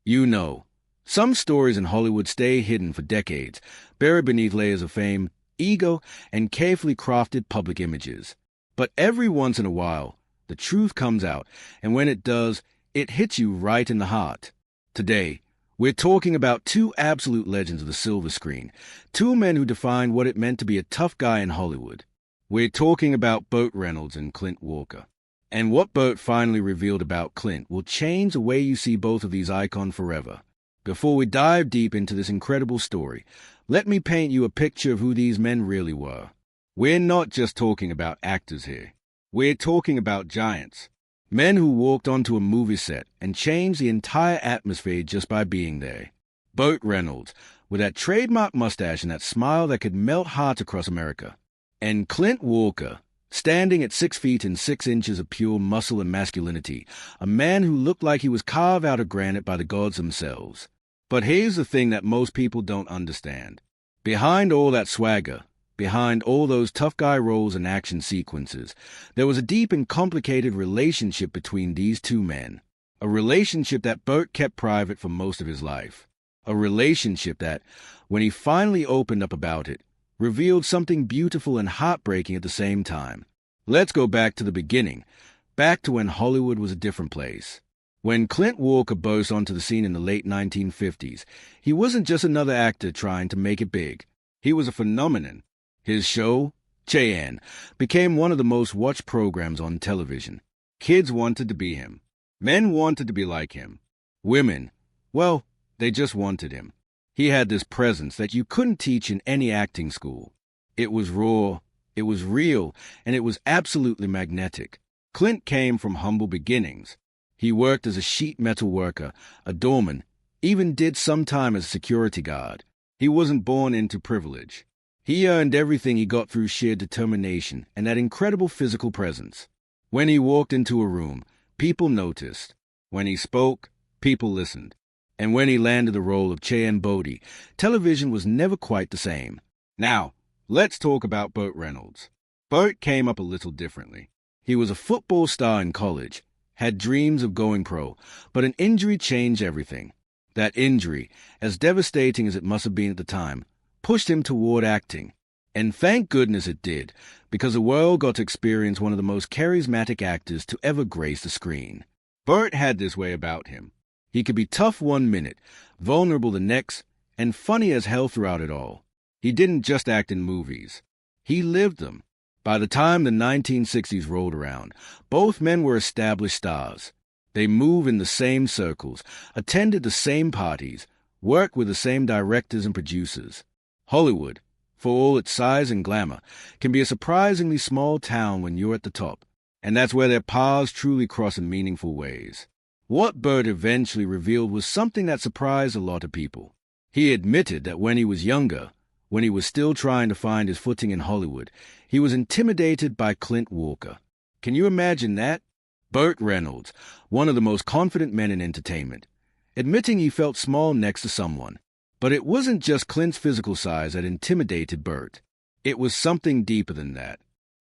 You know, some stories in Hollywood stay hidden for decades, buried beneath layers of fame, ego, and carefully crafted public images. But every once in a while, the truth comes out, and when it does, it hits you right in the heart. Today, we're talking about two absolute legends of the silver screen, two men who defined what it meant to be a tough guy in Hollywood. We're talking about Burt Reynolds and Clint Walker. And what Burt finally revealed about Clint will change the way you see both of these icons forever. Before we dive deep into this incredible story, let me paint you a picture of who these men really were. We're not just talking about actors here. We're talking about giants. Men who walked onto a movie set and changed the entire atmosphere just by being there. Burt Reynolds, with that trademark mustache and that smile that could melt hearts across America. And Clint Walker, standing at 6 feet and 6 inches of pure muscle and masculinity, a man who looked like he was carved out of granite by the gods themselves. But here's the thing that most people don't understand. Behind all that swagger, behind all those tough guy roles and action sequences, there was a deep and complicated relationship between these two men. A relationship that Burt kept private for most of his life. A relationship that, when he finally opened up about it, revealed something beautiful and heartbreaking at the same time. Let's go back to the beginning, back to when Hollywood was a different place. When Clint Walker burst onto the scene in the late 1950s, he wasn't just another actor trying to make it big. He was a phenomenon. His show, Cheyenne, became one of the most watched programs on television. Kids wanted to be him. Men wanted to be like him. Women, well, they just wanted him. He had this presence that you couldn't teach in any acting school. It was raw, it was real, and it was absolutely magnetic. Clint came from humble beginnings. He worked as a sheet metal worker, a doorman, even did some time as a security guard. He wasn't born into privilege. He earned everything he got through sheer determination and that incredible physical presence. When he walked into a room, people noticed. When he spoke, people listened. And when he landed the role of Cheyenne Bodie, television was never quite the same. Now, let's talk about Burt Reynolds. Burt came up a little differently. He was a football star in college, had dreams of going pro, but an injury changed everything. That injury, as devastating as it must have been at the time, pushed him toward acting. And thank goodness it did, because the world got to experience one of the most charismatic actors to ever grace the screen. Burt had this way about him. He could be tough one minute, vulnerable the next, and funny as hell throughout it all. He didn't just act in movies. He lived them. By the time the 1960s rolled around, both men were established stars. They moved in the same circles, attended the same parties, worked with the same directors and producers. Hollywood, for all its size and glamour, can be a surprisingly small town when you're at the top, and that's where their paths truly cross in meaningful ways. What Burt eventually revealed was something that surprised a lot of people. He admitted that when he was younger, when he was still trying to find his footing in Hollywood, he was intimidated by Clint Walker. Can you imagine that? Burt Reynolds, one of the most confident men in entertainment, admitting he felt small next to someone. But it wasn't just Clint's physical size that intimidated Burt. It was something deeper than that.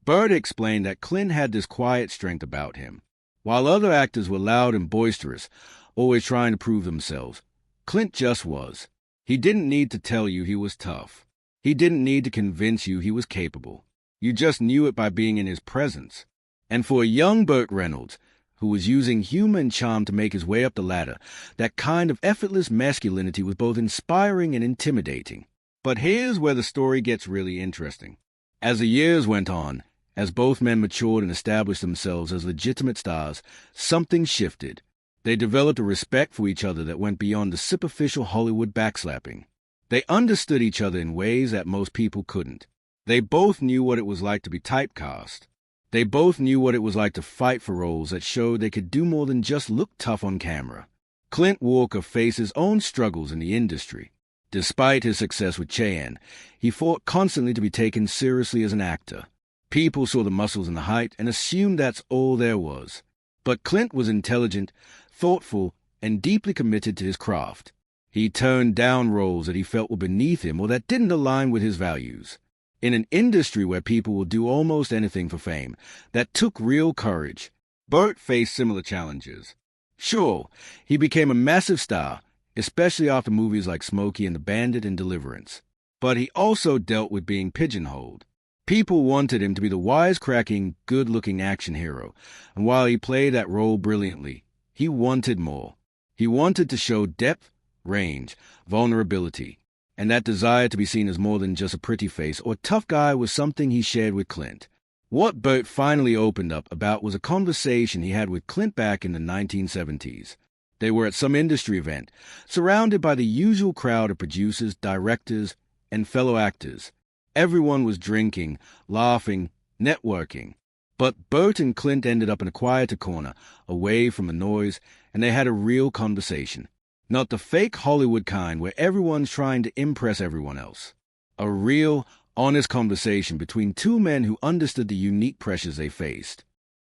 Burt explained that Clint had this quiet strength about him. While other actors were loud and boisterous, always trying to prove themselves, Clint just was. He didn't need to tell you he was tough. He didn't need to convince you he was capable. You just knew it by being in his presence. And for a young Burt Reynolds, who was using humor and charm to make his way up the ladder, that kind of effortless masculinity was both inspiring and intimidating. But here's where the story gets really interesting. As the years went on, as both men matured and established themselves as legitimate stars, something shifted. They developed a respect for each other that went beyond the superficial Hollywood backslapping. They understood each other in ways that most people couldn't. They both knew what it was like to be typecast. They both knew what it was like to fight for roles that showed they could do more than just look tough on camera. Clint Walker faced his own struggles in the industry. Despite his success with Cheyenne, he fought constantly to be taken seriously as an actor. People saw the muscles and the height and assumed that's all there was. But Clint was intelligent, thoughtful, and deeply committed to his craft. He turned down roles that he felt were beneath him or that didn't align with his values. In an industry where people will do almost anything for fame, that took real courage. Burt faced similar challenges. Sure, he became a massive star, especially after movies like Smokey and the Bandit and Deliverance. But he also dealt with being pigeonholed. People wanted him to be the wisecracking, good-looking action hero, and while he played that role brilliantly, he wanted more. He wanted to show depth, range, vulnerability, and that desire to be seen as more than just a pretty face or tough guy was something he shared with Clint. What Burt finally opened up about was a conversation he had with Clint back in the 1970s. They were at some industry event, surrounded by the usual crowd of producers, directors, and fellow actors. Everyone was drinking, laughing, networking. But Burt and Clint ended up in a quieter corner, away from the noise, and they had a real conversation. Not the fake Hollywood kind where everyone's trying to impress everyone else. A real, honest conversation between two men who understood the unique pressures they faced.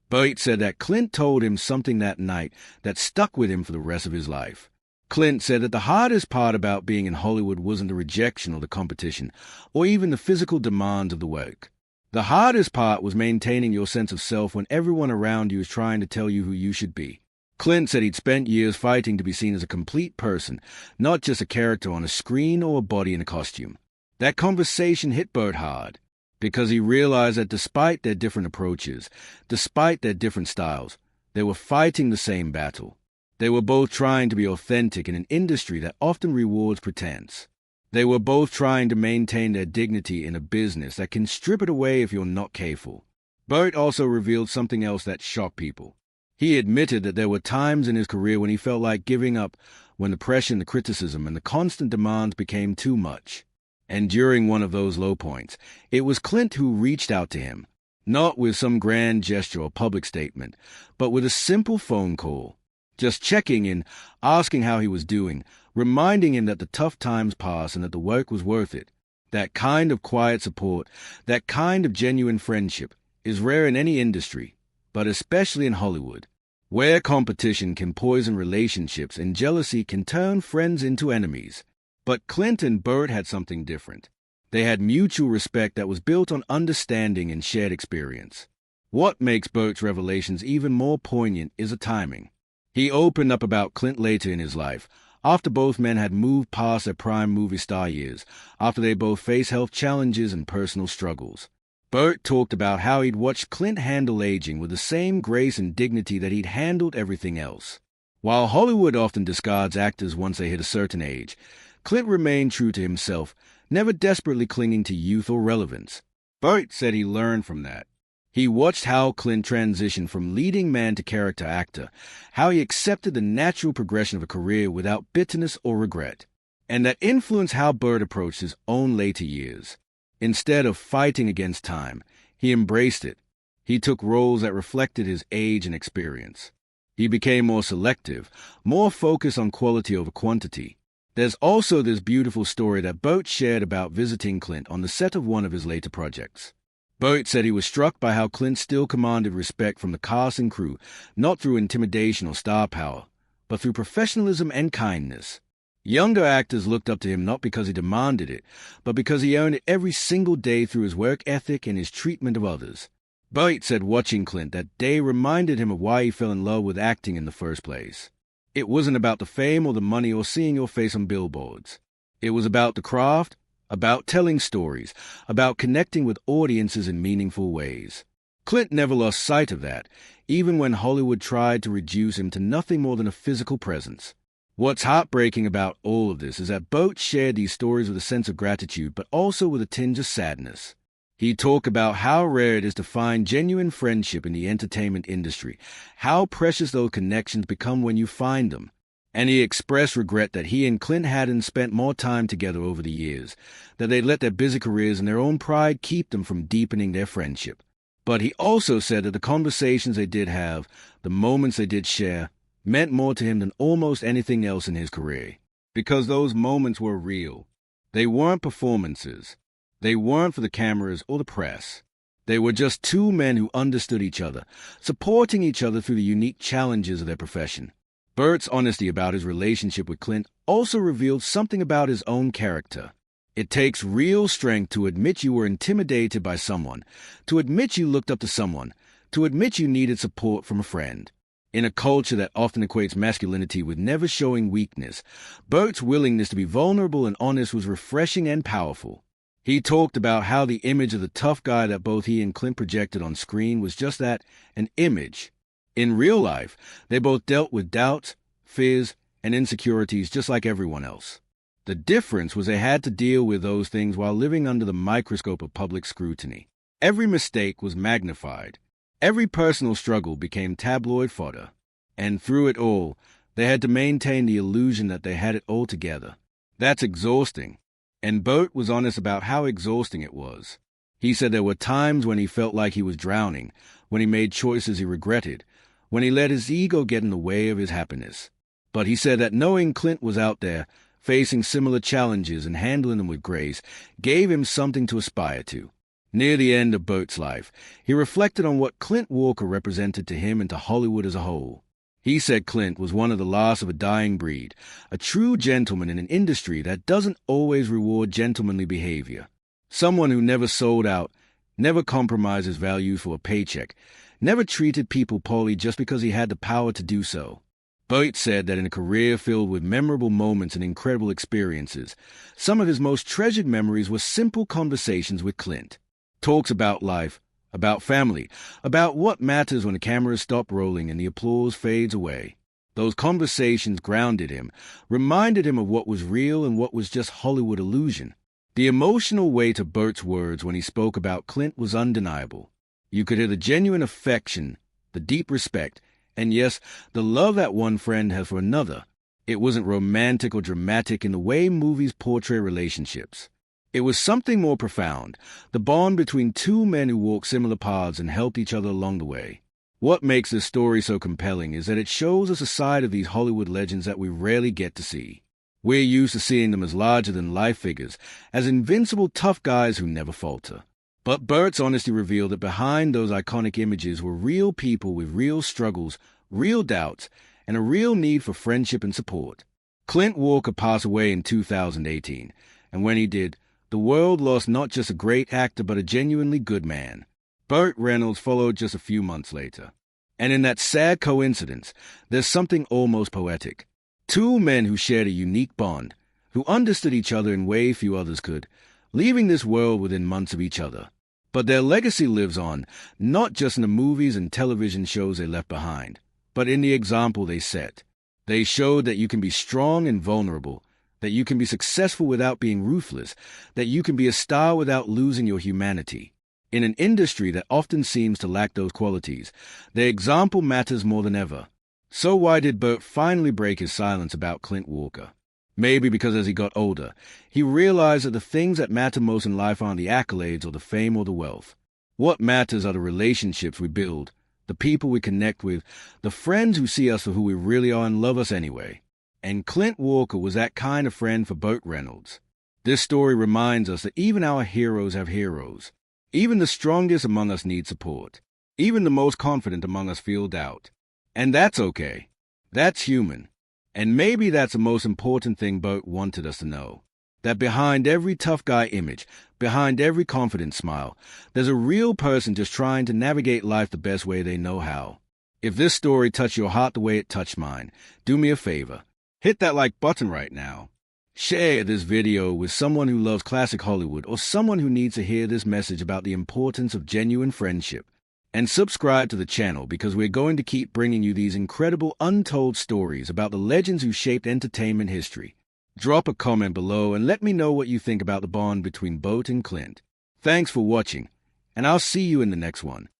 Burt said that Clint told him something that night that stuck with him for the rest of his life. Clint said that the hardest part about being in Hollywood wasn't the rejection or the competition, or even the physical demands of the work. The hardest part was maintaining your sense of self when everyone around you is trying to tell you who you should be. Clint said he'd spent years fighting to be seen as a complete person, not just a character on a screen or a body in a costume. That conversation hit Burt hard, because he realized that despite their different approaches, despite their different styles, they were fighting the same battle. They were both trying to be authentic in an industry that often rewards pretense. They were both trying to maintain their dignity in a business that can strip it away if you're not careful. Burt also revealed something else that shocked people. He admitted that there were times in his career when he felt like giving up, when the pressure and the criticism and the constant demands became too much. And during one of those low points, it was Clint who reached out to him, not with some grand gesture or public statement, but with a simple phone call. Just checking in, asking how he was doing, reminding him that the tough times passed and that the work was worth it. That kind of quiet support, that kind of genuine friendship, is rare in any industry, but especially in Hollywood, where competition can poison relationships and jealousy can turn friends into enemies. But Clint and Burt had something different. They had mutual respect that was built on understanding and shared experience. What makes Burt's revelations even more poignant is the timing. He opened up about Clint later in his life, after both men had moved past their prime movie star years, after they both faced health challenges and personal struggles. Burt talked about how he'd watched Clint handle aging with the same grace and dignity that he'd handled everything else. While Hollywood often discards actors once they hit a certain age, Clint remained true to himself, never desperately clinging to youth or relevance. Burt said he learned from that. He watched how Clint transitioned from leading man to character actor, how he accepted the natural progression of a career without bitterness or regret, and that influenced how Burt approached his own later years. Instead of fighting against time, he embraced it. He took roles that reflected his age and experience. He became more selective, more focused on quality over quantity. There's also this beautiful story that Burt shared about visiting Clint on the set of one of his later projects. Burt said he was struck by how Clint still commanded respect from the cast and crew, not through intimidation or star power, but through professionalism and kindness. Younger actors looked up to him not because he demanded it, but because he earned it every single day through his work ethic and his treatment of others. Burt said watching Clint that day reminded him of why he fell in love with acting in the first place. It wasn't about the fame or the money or seeing your face on billboards. It was about the craft, about telling stories, about connecting with audiences in meaningful ways. Clint never lost sight of that, even when Hollywood tried to reduce him to nothing more than a physical presence. What's heartbreaking about all of this is that Burt shared these stories with a sense of gratitude, but also with a tinge of sadness. He talked about how rare it is to find genuine friendship in the entertainment industry, how precious those connections become when you find them. And he expressed regret that he and Clint hadn't spent more time together over the years, that they'd let their busy careers and their own pride keep them from deepening their friendship. But he also said that the conversations they did have, the moments they did share, meant more to him than almost anything else in his career. Because those moments were real. They weren't performances. They weren't for the cameras or the press. They were just two men who understood each other, supporting each other through the unique challenges of their profession. Burt's honesty about his relationship with Clint also revealed something about his own character. It takes real strength to admit you were intimidated by someone, to admit you looked up to someone, to admit you needed support from a friend. In a culture that often equates masculinity with never showing weakness, Burt's willingness to be vulnerable and honest was refreshing and powerful. He talked about how the image of the tough guy that both he and Clint projected on screen was just that, an image. In real life, they both dealt with doubts, fears, and insecurities just like everyone else. The difference was they had to deal with those things while living under the microscope of public scrutiny. Every mistake was magnified. Every personal struggle became tabloid fodder. And through it all, they had to maintain the illusion that they had it all together. That's exhausting. And Burt was honest about how exhausting it was. He said there were times when he felt like he was drowning, when he made choices he regretted, when he let his ego get in the way of his happiness. But he said that knowing Clint was out there, facing similar challenges and handling them with grace, gave him something to aspire to. Near the end of Burt's life, he reflected on what Clint Walker represented to him and to Hollywood as a whole. He said Clint was one of the last of a dying breed, a true gentleman in an industry that doesn't always reward gentlemanly behavior. Someone who never sold out, never compromised his values for a paycheck, never treated people poorly just because he had the power to do so. Burt said that in a career filled with memorable moments and incredible experiences, some of his most treasured memories were simple conversations with Clint. Talks about life, about family, about what matters when the cameras stop rolling and the applause fades away. Those conversations grounded him, reminded him of what was real and what was just Hollywood illusion. The emotional weight of Burt's words when he spoke about Clint was undeniable. You could hear the genuine affection, the deep respect, and yes, the love that one friend had for another. It wasn't romantic or dramatic in the way movies portray relationships. It was something more profound, the bond between two men who walked similar paths and helped each other along the way. What makes this story so compelling is that it shows us a side of these Hollywood legends that we rarely get to see. We're used to seeing them as larger-than-life figures, as invincible tough guys who never falter. But Burt's honesty revealed that behind those iconic images were real people with real struggles, real doubts, and a real need for friendship and support. Clint Walker passed away in 2018, and when he did, the world lost not just a great actor but a genuinely good man. Burt Reynolds followed just a few months later. And in that sad coincidence, there's something almost poetic. Two men who shared a unique bond, who understood each other in ways few others could, leaving this world within months of each other. But their legacy lives on, not just in the movies and television shows they left behind, but in the example they set. They showed that you can be strong and vulnerable, that you can be successful without being ruthless, that you can be a star without losing your humanity. In an industry that often seems to lack those qualities, their example matters more than ever. So why did Burt finally break his silence about Clint Walker? Maybe because as he got older, he realized that the things that matter most in life aren't the accolades or the fame or the wealth. What matters are the relationships we build, the people we connect with, the friends who see us for who we really are and love us anyway. And Clint Walker was that kind of friend for Burt Reynolds. This story reminds us that even our heroes have heroes. Even the strongest among us need support. Even the most confident among us feel doubt. And that's okay. That's human. And maybe that's the most important thing Burt wanted us to know. That behind every tough guy image, behind every confident smile, there's a real person just trying to navigate life the best way they know how. If this story touched your heart the way it touched mine, do me a favor. Hit that like button right now. Share this video with someone who loves classic Hollywood or someone who needs to hear this message about the importance of genuine friendship. And subscribe to the channel because we're going to keep bringing you these incredible untold stories about the legends who shaped entertainment history. Drop a comment below and let me know what you think about the bond between Burt and Clint. Thanks for watching, and I'll see you in the next one.